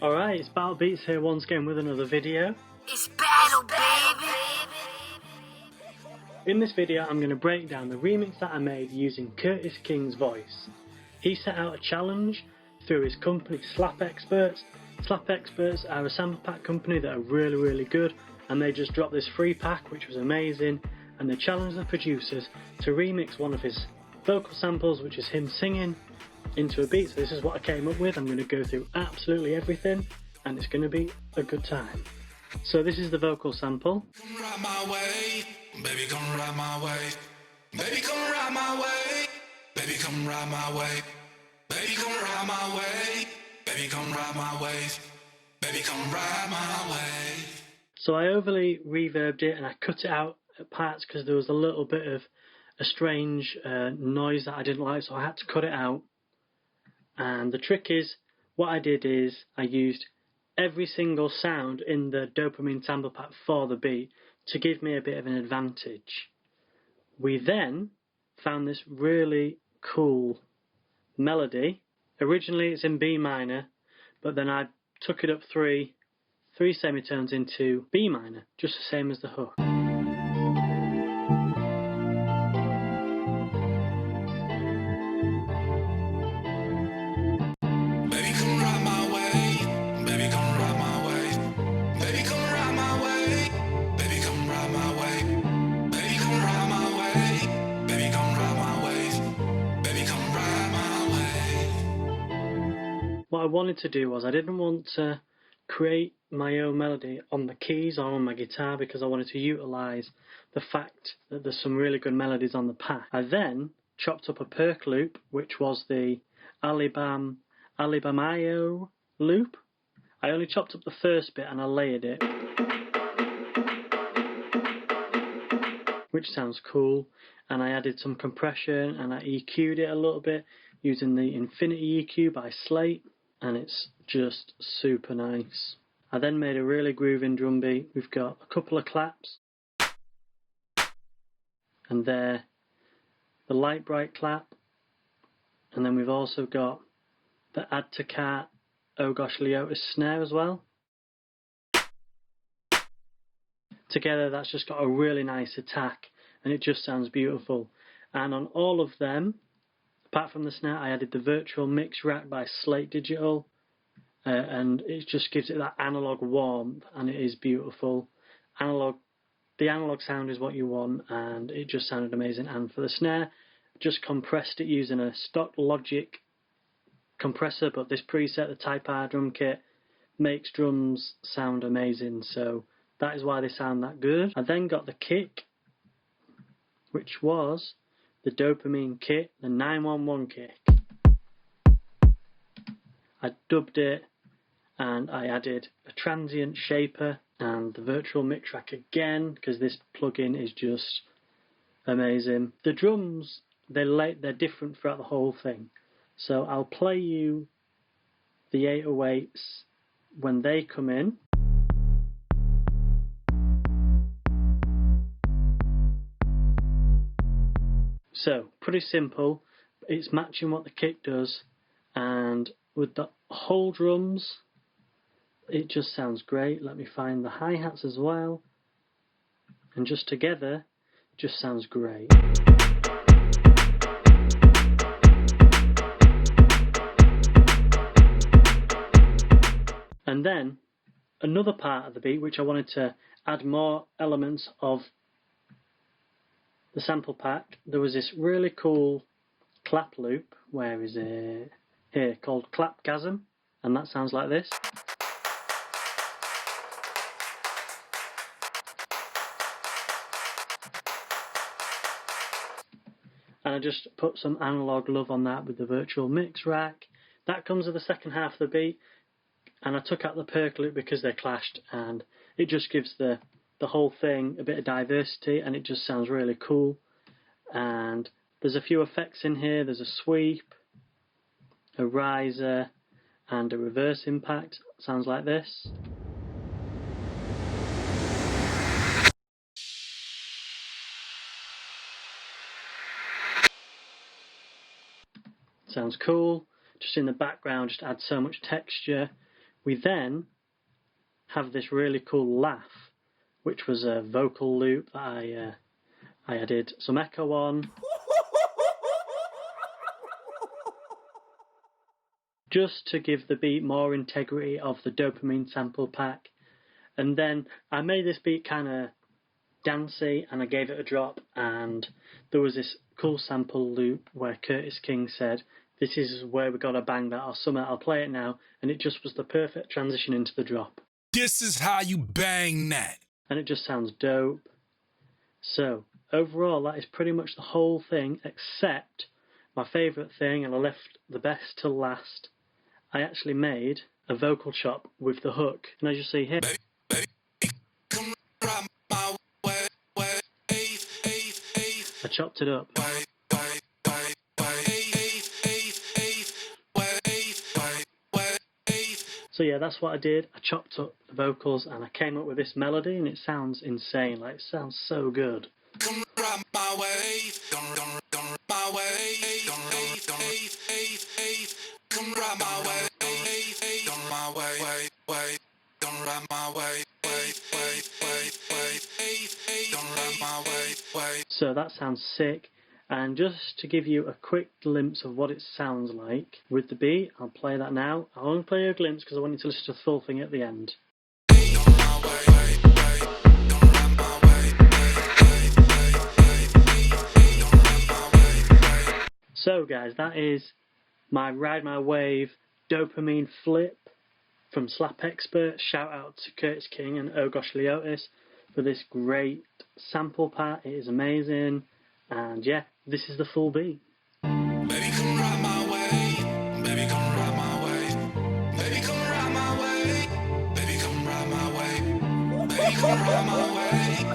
Alright, it's Battle Beats here once again with another video. It's battle, baby! In this video I'm going to break down the remix that I made using Curtis King's voice. He set out a challenge through his company Slap Experts. Slap Experts are a sample pack company that are really good, and they just dropped this free pack which was amazing, and they challenged the producers to remix one of his vocal samples, which is him singing, into a beat. So this is what I came up with. I'm going to go through absolutely everything and it's going to be a good time. So this is the vocal sample. Come ride my way, baby, come ride my way. Baby, come ride my way. Baby, come ride my way. Baby, come ride my way. Baby, come ride my ways. Baby, come ride my way. So I overly reverbed it and I cut it out at parts because there was a little bit of a strange noise that I didn't like, so I had to cut it out. And the trick is, what I did is I used every single sound in the Dopamine sample pack for the beat to give me a bit of an advantage. We then found this really cool melody. Originally it's in B minor, but then I took it up three semitones into B minor, just the same as the hook. What I wanted to do was I didn't want to create my own melody on the keys or on my guitar because I wanted to utilise the fact that there's some really good melodies on the pack. I then chopped up a perk loop, which was the Alibamayo loop. I only chopped up the first bit and I layered it, which sounds cool, and I added some compression and I EQ'd it a little bit using the Infinity EQ by Slate, and it's just super nice. I then made a really grooving drum beat. We've got a couple of claps, and there, the light bright clap, and then we've also got the add to cart oh gosh Leotis snare as well. Together that's just got a really nice attack and it just sounds beautiful. And on all of them, apart from the snare, I added the virtual mix rack by Slate Digital, and it just gives it that analog warmth and it is beautiful. The analog sound is what you want and it just sounded amazing. And for the snare, just compressed it using a stock Logic compressor, but this preset, the Type R drum kit, makes drums sound amazing, so that is why they sound that good. I then got the kick, which was the Dopamine kit, the 911 kick. I dubbed it and I added a transient shaper and the virtual mix rack again because this plugin is just amazing. The drums, they're different throughout the whole thing. So I'll play you the 808s when they come in. So, pretty simple. It's matching what the kick does, and with the whole drums, it just sounds great. Let me find the hi-hats as well, and just together, just sounds great. And then another part of the beat, which I wanted to add more elements of the sample pack, there was this really cool clap loop, where is it? Here, called Clapgasm, and that sounds like this. And I just put some analog love on that with the virtual mix rack. That comes with the second half of the beat, and I took out the perk loop because they clashed, and it just gives the whole thing a bit of diversity and it just sounds really cool. And there's a few effects in here. There's a sweep, a riser and a reverse impact. Sounds like this. Sounds cool. Just in the background, just add so much texture We then have this really cool laugh, which was a vocal loop that I added some echo on, just to give the beat more integrity of the Dopamine sample pack. And then I made this beat kind of dancey, and I gave it a drop, and there was this cool sample loop where Curtis King said, "This is where we gotta bang that or something, I'll play it now," and it just was the perfect transition into the drop. This is how you bang that. And it just sounds dope. So, overall, that is pretty much the whole thing, except my favourite thing, and I left the best till last. I actually made a vocal chop with the hook, and as you see here, I chopped it up. So yeah, that's what I did. I chopped up the vocals and I came up with this melody, and it sounds insane. Like, it sounds so good. So that sounds sick. And just to give you a quick glimpse of what it sounds like with the beat, I'll play that now. I'll only play you a glimpse because I want you to listen to the full thing at the end. So guys, that is my Ride My Wave Dopamine flip from Slap Expert. Shout out to Curtis King and Oh Gosh Leotis for this great sample pack. It is amazing. And yeah, this is the full beat. Baby, come ride my way. Baby, come ride my way. Baby, come ride my way. Baby, come ride my way. Baby, come ride my way.